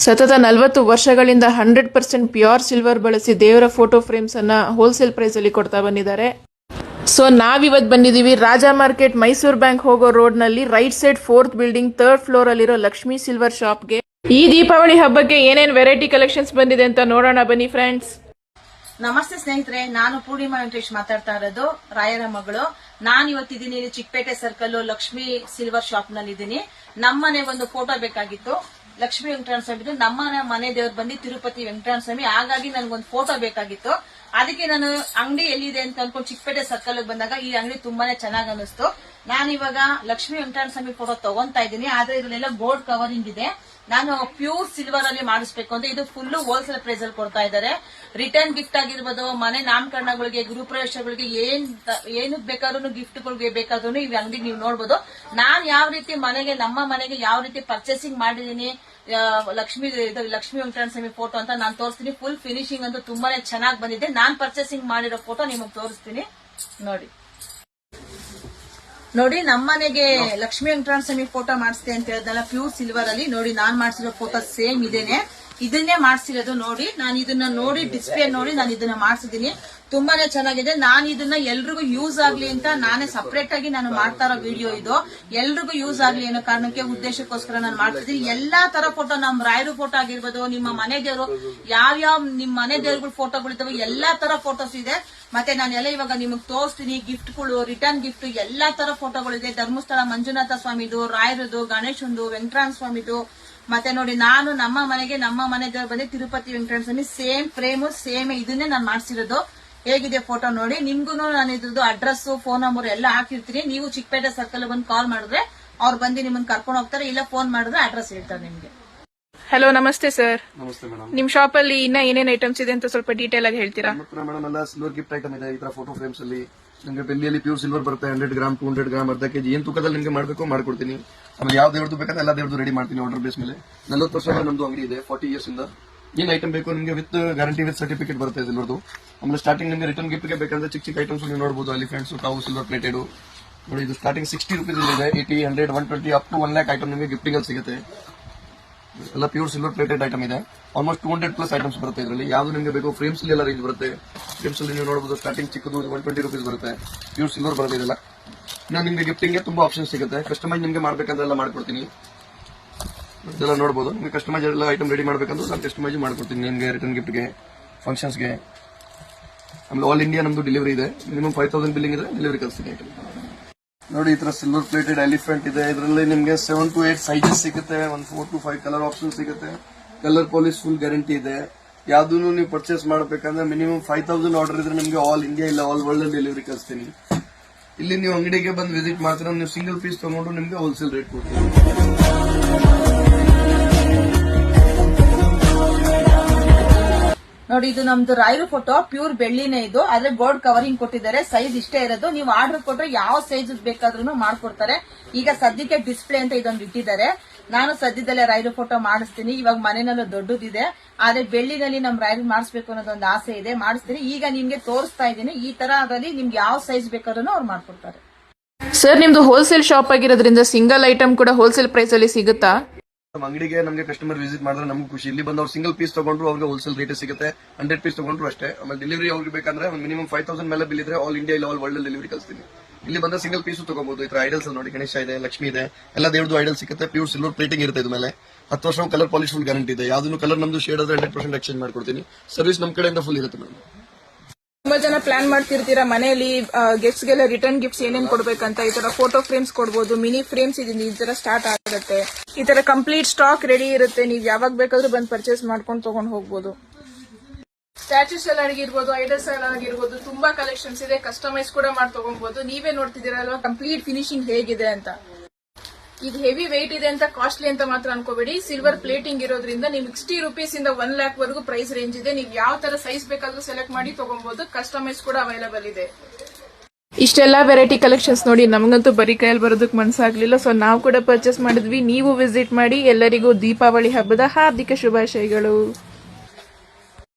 ಸತತ 40 ವರ್ಷಗಳಿಂದ 100% pure silver ಬಳಸಿ ದೇವರ ಫೋಟೋ ಫ್ರೇಮ್ಸ್ ಅನ್ನ ಹೋಲ್ಸೇಲ್ ಪ್ರೈಸ್ ಅಲ್ಲಿ ಕೊಡ್ತಾ ಬಂದಿದ್ದಾರೆ. ಸೊ ನಾವಿವತ್ತು ಬಂದಿದ್ದೀವಿ ರಾಜಾ ಮಾರ್ಕೆಟ್ ಮೈಸೂರು ಬ್ಯಾಂಕ್ ಹೋಗೋ ರೋಡ್ ನಲ್ಲಿ right side 4th building 3rd floor ಅಲ್ಲಿರೋ ಲಕ್ಷ್ಮಿ ಸಿಲ್ವರ್ ಶಾಪ್ಗೆ. ಈ ದೀಪಾವಳಿ ಹಬ್ಬಕ್ಕೆ ಏನೇನ್ ವೆರೈಟಿ ಕಲೆಕ್ಷನ್ಸ್ ಬಂದಿದೆ ಅಂತ ನೋಡೋಣ ಬನ್ನಿ ಫ್ರೆಂಡ್ಸ್. ನಮಸ್ತೆ ಸ್ನೇಹಿತರೆ, ನಾನು ಪೂರ್ಣಿಮಾ ವೆಂಕಟೇಶ್ ಮಾತಾಡ್ತಾ ಇರೋದು, ರಾಯರ ಮಗಳು. ನಾನು ಇವತ್ತಿದ್ದೀನಿ Chikkapete circle Lakshmi silver shop ನಲ್ಲಿ ಇದ್ದೀನಿ. ನಮ್ಮನೆ ಒಂದು ಫೋಟೋ ಬೇಕಾಗಿತ್ತು. ಲಕ್ಷ್ಮೀ ವೆಂಕಟರಮಣ ಸ್ವಾಮಿ ನಮ್ಮ ಮನೆ ದೇವ್ರು ಬಂದು ತಿರುಪತಿ ವೆಂಕಟರಮಣ ಸ್ವಾಮಿ. ಹಾಗಾಗಿ ನನ್ಗೊಂದು ಫೋಟೋ ಬೇಕಾಗಿತ್ತು. ಅದಕ್ಕೆ ನಾನು ಅಂಗಡಿ ಎಲ್ಲಿದೆ ಅಂತ ಅನ್ಕೊಂಡು ಚಿಕ್ಕಪೇಟೆ ಸರ್ಕಲ್ ಬಂದಾಗ ಈ ಅಂಗಡಿ ತುಂಬಾನೇ ಚೆನ್ನಾಗಿ ಅನಿಸ್ತು. ನಾನು ಇವಾಗ ಲಕ್ಷ್ಮೀ ವೆಂಕಟರಮಣ ಸ್ವಾಮಿ ಫೋಟೋ ತಗೊಂತಾ ಇದ್ದೀನಿ. ಆದ್ರೆ ಇದರಲ್ಲೆಲ್ಲ ಗೋಲ್ಡ್ ಕವರಿಂಗ್ ಇದೆ. ನಾನು ಪ್ಯೂರ್ ಸಿಲ್ವರ್ ಅಲ್ಲಿ ಮಾಡಿಸ್ಬೇಕು ಅಂತ ಇದು ಫುಲ್ ಹೋಲ್ಸೇಲ್ ಪ್ರೈಸ್ ಅಲ್ಲಿ ಕೊಡ್ತಾ ಇದ್ದಾರೆ. ರಿಟರ್ನ್ ಗಿಫ್ಟ್ ಆಗಿರ್ಬೋದು, ಮನೆ ನಾಮಕರಣಗಳಿಗೆ, ಗೃಹಪ್ರವೇಶಗಳಿಗೆ ಏನಕ್ಕೆ ಬೇಕಾದ್ರೂ ಗಿಫ್ಟ್ಗಳಿಗೆ ಬೇಕಾದ್ರೂ ಈ ಅಂಗಡಿ ನೀವು ನೋಡಬಹುದು. ನಾನ್ ಯಾವ ರೀತಿ ನಮ್ಮ ಮನೆಗೆ ಯಾವ ರೀತಿ ಪರ್ಚೇಸಿಂಗ್ ಮಾಡಿದೀನಿ ಲಕ್ಷ್ಮೀ ವೆಂಕಟರಮಣ ಸ್ವಾಮಿ ಫೋಟೋ ಅಂತ ನಾನು ತೋರಿಸ್ತೀನಿ. ಫುಲ್ ಫಿನಿಶಿಂಗ್ ಅಂತೂ ತುಂಬಾನೇ ಚೆನ್ನಾಗಿ ಬಂದಿದೆ. ನಾನ್ ಪರ್ಚೇಸಿಂಗ್ ಮಾಡಿರೋ ಫೋಟೋ ನಿಮಗೆ ತೋರಿಸ್ತೀನಿ ನೋಡಿ. ನಮ್ಮನೆಗೆ ಲಕ್ಷ್ಮೀ ವೆಂಕಟರಮಣ ಸ್ವಾಮಿ ಫೋಟೋ ಮಾಡಿಸ್ತೆ ಅಂತ ಹೇಳಿದ್ನಲ್ಲ ಪ್ಯೂರ್ ಸಿಲ್ವರ್ ಅಲ್ಲಿ. ನೋಡಿ, ನಾನ್ ಮಾಡಿಸಿರೋ ಫೋಟೋ ಸೇಮ್ ಇದೇನೆ. ಇದನ್ನೇ ಮಾಡಿಸಿರೋದು ನೋಡಿ. ನಾನು ಇದನ್ನ ನೋಡಿ ಡಿಸ್ಪ್ಲೇ ನೋಡಿ ನಾನು ಇದನ್ನ ಮಾಡಿಸಿದೀನಿ. ತುಂಬಾನೇ ಚೆನ್ನಾಗಿದೆ. ನಾನು ಇದನ್ನ ಎಲ್ರಿಗೂ ಯೂಸ್ ಆಗ್ಲಿ ಅಂತ ನಾನೇ ಸಪರೇಟ್ ಆಗಿ ನಾನು ಮಾಡ್ತಾ ಇರೋ ವಿಡಿಯೋ ಇದು. ಎಲ್ರಿಗೂ ಯೂಸ್ ಆಗ್ಲಿ ಅನ್ನೋ ಕಾರಣಕ್ಕೆ ಉದ್ದೇಶಕ್ಕೋಸ್ಕರ ನಾನು ಮಾಡ್ತಿದ್ದೀನಿ. ಎಲ್ಲಾ ತರ ಫೋಟೋ, ನಮ್ ರಾಯರು ಫೋಟೋ ಆಗಿರ್ಬೋದು, ನಿಮ್ಮ ಮನೆ ದೇವರು ಯಾವ್ಯಾವ ನಿಮ್ ಮನೆ ದೇವ್ರಗಳ ಫೋಟೋಗಳಿದ್ದಾವೆ ಎಲ್ಲಾ ತರ ಫೋಟೋಸ್ ಇದೆ. ಮತ್ತೆ ನಾನೆಲ್ಲ ಇವಾಗ ನಿಮಗ್ ತೋರಿಸ್ತೀನಿ. ಗಿಫ್ಟ್ಗಳು, ರಿಟರ್ನ್ ಗಿಫ್ಟ್ ಎಲ್ಲಾ ತರ ಫೋಟೋಗಳಿದೆ. ಧರ್ಮಸ್ಥಳ ಮಂಜುನಾಥ ಸ್ವಾಮಿದು, ರಾಯರದು, ಗಣೇಶಂದು, ವೆಂಕಟರಮಣ ಸ್ವಾಮಿದು. ಮತ್ತೆ ನೋಡಿ, ನಾನು ನಮ್ಮ ಮನೆ ದೇವ್ರು ಬಂದು ತಿರುಪತಿ ವೆಂಕಟರಮಣ ಸ್ವಾಮಿ ಸೇಮ್ ಫ್ರೇಮ್ ಸೇಮ್ ಇದನ್ನೇ ನಾನು ಮಾಡಿಸಿರೋದು. ಹೇಗಿದೆ ಫೋಟೋ ನೋಡಿ. ನಿಮ್ಗೂ ನಾನು ಇದ್ದು ಅಡ್ರೆಸ್, ಫೋನ್ ನಂಬರ್ ಎಲ್ಲ ಹಾಕಿರ್ತೀನಿ. ನೀವು ಚಿಕ್ಕಪೇಟೆ ಸರ್ಕಲ್ ಬಂದು ಕಾಲ್ ಮಾಡಿದ್ರೆ ಅವ್ರು ಬಂದು ನಿಮ್ಮನ್ನ ಕರ್ಕೊಂಡು ಹೋಗ್ತಾರೆ. ಇಲ್ಲ ಫೋನ್ ಮಾಡಿದ್ರೆ ಅಡ್ರೆಸ್ ಹೇಳ್ತಾರೆ ನಿಮ್ಗೆ. ಹಲೋ, ನಮಸ್ತೆ ಸರ್. ನಮಸ್ತೆ ಮೇಡಮ್. ನಿಮ್ ಶಾಪ್ ಅಲ್ಲಿ ಇನ್ನ ಏನೇನ್ ಐಟಮ್ಸ್ ಇದೆ ಅಂತ ಸ್ವಲ್ಪ ಡೀಟೇಲ್ ಆಗಿ ಹೇಳ್ತೀರಾ? ಮೇಡಮ್ ಎಲ್ಲ ಸಿಲ್ವರ್ ಗಿಫ್ಟ್ ಐಟಮ್ ಇದೆ. ಈ ತರ ಫೋಟೋ ಫ್ರೇಮ್ಸ್ ಅಲ್ಲಿ ನಿಮಗೆ ಬೆಳ್ಳಿಯಲ್ಲಿ ಪ್ಯೂರ್ ಸಿಲ್ವರ್ ಬರುತ್ತೆ. 100 ಗ್ರಾಮ್, 200 ಗ್ರಾಮ್, ಅರ್ಧ ಕೆಜಿ ಏನ್ ತೂಕದಲ್ಲಿ ನಿಮಗೆ ಮಾಡಬೇಕು ಮಾಡ್ಕೊಡ್ತೀನಿ. ಆಮೇಲೆ ಯಾವ ದೇವ್ರದ್ದು ಬೇಕಾದ್ರೆ ಎಲ್ಲ ದೇವ್ರದ್ದು ರೆಡಿ ಮಾಡ್ತೀನಿ ಆರ್ಡರ್ ಬೇಸ್ ಮೇಲೆ. 40 ವರ್ಷ ನಮ್ದು ಅಂಗಡಿ ಇದೆ. 40 ಇಯರ್ಸ್ ಇಂದ ಏನ್ ಐಟಮ್ ಬೇಕು ನಿಮಗೆ ವಿತ್ ಗ್ಯಾರಂಟಿ ವಿತ್ ಸರ್ಟಿಫಿಕೇಟ್ ಬರುತ್ತೆ ಸಿಲ್ವರ್ದು. ಆಮೇಲೆ ಸ್ಟಾರ್ಟಿಂಗ್ ನಿಮಗೆ ರಿಟರ್ನ್ ಗಿಫ್ಟ್ ಗೆ ಬೇಕಂದ್ರೆ ಚಿಕ್ಕ ಐಟಮ್ಸ್ ನೀವು ನೋಡಬಹುದು. ಎಲಿಫೆಂಟ್ಸ್, ಕಾವು, ಸಿಲ್ವರ್ ಪ್ಲೇಟೆಡ್ ನೋಡಿ. ಇದು ಸ್ಟಾರ್ಟಿಂಗ್ 60 ರೂಪೀಸ್ ಇದೆ. 80, 100, 120 ಅಪ್ ಟು 1 lakh ಐಟಮ್ ನಿಮಗೆ ಗಿಫ್ಟಿಂಗ್ ಅಲ್ಲಿ ಸಿಗುತ್ತೆ. ಎಲ್ಲ ಪ್ಯೂರ್ ಸಿಲ್ವರ್ ಪ್ಲೇಟೆಡ್ ಐಟಮ್ ಇದೆ. ಆಲ್ಮೋಸ್ಟ್ 200+ ಐಟಮ್ಸ್ ಬರುತ್ತೆ ಇದರಲ್ಲಿ. ಯಾವ್ದು ನಿಮಗೆ ಬೇಕು ಫ್ರೇಮ್ಸ್ ಎಲ್ಲ ರೇಂಜ್ ಬರುತ್ತೆ. ಫ್ರೇಮ್ಸ್ ಅಲ್ಲಿ ನೀವು ನೋಡಬಹುದು. ಸ್ಟಾರ್ಟಿಂಗ್ ಚಿಕ್ಕದು 120 ರೂಪೀಸ್ ಬರುತ್ತೆ. ಪ್ಯೂರ್ ಸಿಲ್ವರ್ ಬರುತ್ತೆ ಇದೆಲ್ಲ. ಇನ್ನು ನಿಮಗೆ ಗಿಫ್ಟಿಂಗ್ ತುಂಬಾ ಆಪ್ಷನ್ ಸಿಗುತ್ತೆ. ಕಸ್ಟಮೈಸ್ ನಿಮಗೆ ಮಾಡ್ಬೇಕಂದ್ರೆ ಎಲ್ಲ ಮಾಡ್ಕೊಡ್ತೀನಿ. ಇದೆಲ್ಲ ನೋಡಬಹುದು. ನಿಮಗೆ ಕಸ್ಟಮೈಸ್ ಎಲ್ಲ ಐಟಮ್ ರೆಡಿ ಮಾಡ್ಬೇಕಂದ್ರೆ ನಾನು ಕಸ್ಟಮೈಸ್ ಮಾಡ್ಕೊಡ್ತೀನಿ ನಿಮಗೆ. ರಿಟರ್ನ್ ಗಿಫ್ಟ್ಗೆ, ಫಂಕ್ಷನ್ಸ್ಗೆ. ಆಮೇಲೆ ಆಲ್ ಇಂಡಿಯಾ ನಮ್ದು ಡೆಲಿವರಿ ಇದೆ. ಮಿನಿಮಮ್ 5000 ಬಿಲ್ಲಿಂಗ್ ಇದೆ, ಡೆಲಿವರಿ ಕಳಿಸ್ತೀನಿ ಐಟಮ್. ನೋಡಿ, ಈ ತರ ಸಿಲ್ವರ್ ಪ್ಲೇಟೆಡ್ ಎಲಿಫೆಂಟ್ ಇದೆ. ಇದರಲ್ಲಿ ನಿಮಗೆ 7 to 8 ಸೈಜಸ್ ಸಿಗುತ್ತೆ. 4 to 5 ಕಲರ್ ಆಪ್ಷನ್ ಸಿಗುತ್ತೆ. ಕಲರ್ ಪಾಲಿಶ್ ಫುಲ್ ಗ್ಯಾರಂಟಿ ಇದೆ. ಯಾವ್ದನ್ನು ನೀವು ಪರ್ಚೇಸ್ ಮಾಡಬೇಕಂದ್ರೆ ಮಿನಿಮಮ್ 5000 ಆರ್ಡರ್ ಇದ್ರೆ ನಿಮಗೆ ಆಲ್ ಇಂಡಿಯಾ ಇಲ್ಲ ಆಲ್ ವರ್ಲ್ಡ್ ಡೆಲಿವರಿ ಕಳಿಸ್ತೀನಿ. ಇಲ್ಲಿ ನೀವು ಅಂಗಡಿಗೆ ಬಂದು ವಿಸಿಟ್ ಮಾಡ್ತೀರಾ, ನೀವು ಸಿಂಗಲ್ ಪೀಸ್ ತಗೊಂಡು ನಿಮಗೆ ಹೋಲ್ಸೇಲ್ ರೇಟ್ ಕೊಡ್ತೀನಿ. ನೋಡಿ, ಇದು ನಮ್ದು ರಾಯರು ಫೋಟೋ ಪ್ಯೂರ್ ಬೆಳ್ಳಿನೇ ಇದು. ಆದ್ರೆ ಗೋಲ್ಡ್ ಕವರಿಂಗ್ ಕೊಟ್ಟಿದ್ದಾರೆ. ಸೈಜ್ ಇಷ್ಟೇ ಇರೋದು. ನೀವು ಆರ್ಡರ್ ಕೊಟ್ರೆ ಯಾವ ಸೈಜ್ ಬೇಕಾದ್ರೂ ಮಾಡ್ಕೊಡ್ತಾರೆ. ಈಗ ಸದ್ಯಕ್ಕೆ ಡಿಸ್ಪ್ಲೇ ಅಂತ ಇದೊಂದು ಇಟ್ಟಿದ್ದಾರೆ. ನಾನು ಸದ್ಯದಲ್ಲೇ ರಾಯರು ಫೋಟೋ ಮಾಡಿಸ್ತೀನಿ. ಇವಾಗ ಮನೆಯಲ್ಲೂ ದೊಡ್ಡದಿದೆ. ಆದ್ರೆ ಬೆಳ್ಳಿನಲ್ಲಿ ನಮ್ ರಾಯರು ಮಾಡಿಸ್ಬೇಕು ಅನ್ನೋದೊಂದು ಆಸೆ ಇದೆ. ಮಾಡಿಸ್ತೀನಿ. ಈಗ ನಿಮ್ಗೆ ತೋರಿಸ್ತಾ ಇದ್ದೀನಿ. ಈ ತರ ಅದರಲ್ಲಿ ನಿಮ್ಗೆ ಯಾವ ಸೈಜ್ ಬೇಕಾದ್ರೂ ಅವ್ರು ಮಾಡ್ಕೊಡ್ತಾರೆ. ಸರ್, ನಿಮ್ದು ಹೋಲ್ಸೇಲ್ ಶಾಪ್ ಆಗಿರೋದ್ರಿಂದ ಸಿಂಗಲ್ ಐಟಮ್ ಕೂಡ ಹೋಲ್ಸೇಲ್ ಪ್ರೈಸ್ ಅಲ್ಲಿ ಸಿಗುತ್ತಾ? ಅಂಗಡಿಗೆ ನಮಗೆ ಕಸ್ಟಮರ್ ವಿಸಿಟ್ ಮಾಡಿದ್ರೆ ನಮ್ಗೆ ಖುಷಿ. ಇಲ್ಲಿ ಬಂದು ಅವ್ರು ಸಿಂಗಲ್ ಪೀಸ್ ತಗೊಂಡ್ರು ಅವ್ರಿಗೆ ಹೋಲ್ಸೇಲ್ ರೇಟ್ ಸಿಗುತ್ತೆ. 100 ಪೀಸ್ ತಗೊಂಡ್ರು ಅಷ್ಟೇ. ಆಮೇಲೆ ಡೆಲಿವರಿ ಅವ್ರಿಗೆ ಬೇಕಂದ್ರೆ ಮಿನಿಮಮ್ 5000 ಮೇಲೆ ಬಿಲ್ ಇದ್ರೆ ಆಲ್ ಇಂಡಿಯಾ ಇಲ್ಲ ಆಲ್ ವರ್ಲ್ಡ್ ಡೆಲಿವರಿ ಕಳಿಸ್ತೀನಿ. ಇಲ್ಲಿ ಬಂದ್ರೆ ಸಿಂಗಲ್ ಪೀಸ್ ತಗೋಬಹುದು. ಈ ತರ ಐಡಲ್ಸ್ ನೋಡಿ, ಗಣೇಶ ಇದೆ, ಲಕ್ಷ್ಮಿ ಇದೆ, ಎಲ್ಲ ದೇವ್ರದ್ದು ಐಡಲ್ ಸಿಗುತ್ತೆ. ಪ್ಯೂರ್ ಸಿಲ್ವರ್ ಪ್ಲೇಟಿಂಗ್ ಇರುತ್ತೆ. ಇದು ಮೇಲೆ 10 ವರ್ಷ ಕಲರ್ ಪಾಲಿಶ್ ಫುಲ್ ಗ್ಯಾರಂಟಿ ಇದೆ. ಯಾವ್ದು ಕಲರ್ ನಮ್ದು ಶೇಡ್ ಆದ್ರೆ 100% ಎಕ್ಸ್ಚೇಂಜ್ ಮಾಡ್ಕೊಡ್ತೀನಿ. ಸರ್ವಿಸ್ ನಮ್ ಕಡೆಯಿಂದ ಫುಲ್ ಇರುತ್ತೆ ಮೇಡಮ್. ತುಂಬಾ ಜನ ಪ್ಲಾನ್ ಮಾಡ್ತಿರ್ತೀರಾ ಮನೆಯಲ್ಲಿ ಗೆಸ್ಟ್ ಗೆಲ್ಲ ರಿಟರ್ನ್ ಗಿಫ್ಟ್ಸ್ ಏನೇನ್ ಕೊಡ್ಬೇಕಂತ. ಈ ತರ ಫೋಟೋ ಫ್ರೇಮ್ಸ್ ಕೊಡ್ಬೋದು, ಮಿನಿ ಫ್ರೇಮ್ಸ್ ಇದೀನಿ ಈ ತರ ಸ್ಟಾರ್ಟ್ ಆಗುತ್ತೆ. ಈ ತರ ಕಂಪ್ಲೀಟ್ ಸ್ಟಾಕ್ ರೆಡಿ ಇರುತ್ತೆ. ನೀವ್ ಯಾವಾಗ ಬೇಕಾದ್ರೂ ಬಂದು ಪರ್ಚೇಸ್ ಮಾಡ್ಕೊಂಡು ತಗೊಂಡ್ ಹೋಗ್ಬೋದು. ಸ್ಟ್ಯಾಚ್ಯೂಸ್ ಎಲ್ಲ ಆಗಿರ್ಬೋದು, ಐಡಲ್ಸ್ ಎಲ್ಲ ಆಗಿರ್ಬೋದು, ತುಂಬಾ ಕಲೆಕ್ಷನ್ಸ್ ಇದೆ. ಕಸ್ಟಮೈಸ್ ಕೂಡ ಮಾಡಿ ತಗೊಬಹುದು. ನೀವೇ ನೋಡ್ತಿದ್ದೀರಲ್ವಾ ಕಂಪ್ಲೀಟ್ ಫಿನಿಶಿಂಗ್ ಹೇಗಿದೆ ಅಂತ. ಇದು ಹೆವಿ ವೆಯ್ಟ್ ಇದೆ ಅಂತ ಕಾಸ್ಟ್ಲಿ ಅಂತ ಮಾತ್ರ ಅನ್ಕೋಬೇಡಿ. ಸಿಲ್ವರ್ ಪ್ಲೇಟಿಂಗ್ ಇರೋದ್ರಿಂದ ನಿಮ್ಗೆ 60 ರೂಪೀಸ್ ಇಂದ 1 lakh ವರೆಗೂ ಪ್ರೈಸ್ ರೇಂಜ್ ಇದೆ. ನೀವು ಯಾವ ತರ ಸೈಜ್ ಬೇಕಾದ್ರೂ ಸೆಲೆಕ್ಟ್ ಮಾಡಿ ತಗೊಬಹುದು. ಕಸ್ಟಮೈಸ್ ಕೂಡ ಅವೈಲೇಬಲ್ ಇದೆ. ಇಷ್ಟೆಲ್ಲಾ ವೆರೈಟಿ ಕಲೆಕ್ಷನ್ಸ್ ನೋಡಿ ನಮಗಂತೂ ಬರೀ ಕೈಯಲ್ಲಿ ಬರೋದಕ್ಕೆ ಮನಸ್ಸಾಗ್ಲಿಲ್ಲ. ಸೊ ನಾವು ಕೂಡ ಪರ್ಚೇಸ್ ಮಾಡಿದ್ವಿ. ನೀವು ವಿಸಿಟ್ ಮಾಡಿ. ಎಲ್ಲರಿಗೂ ದೀಪಾವಳಿ ಹಬ್ಬದ ಹಾರ್ದಿಕ ಶುಭಾಶಯಗಳು.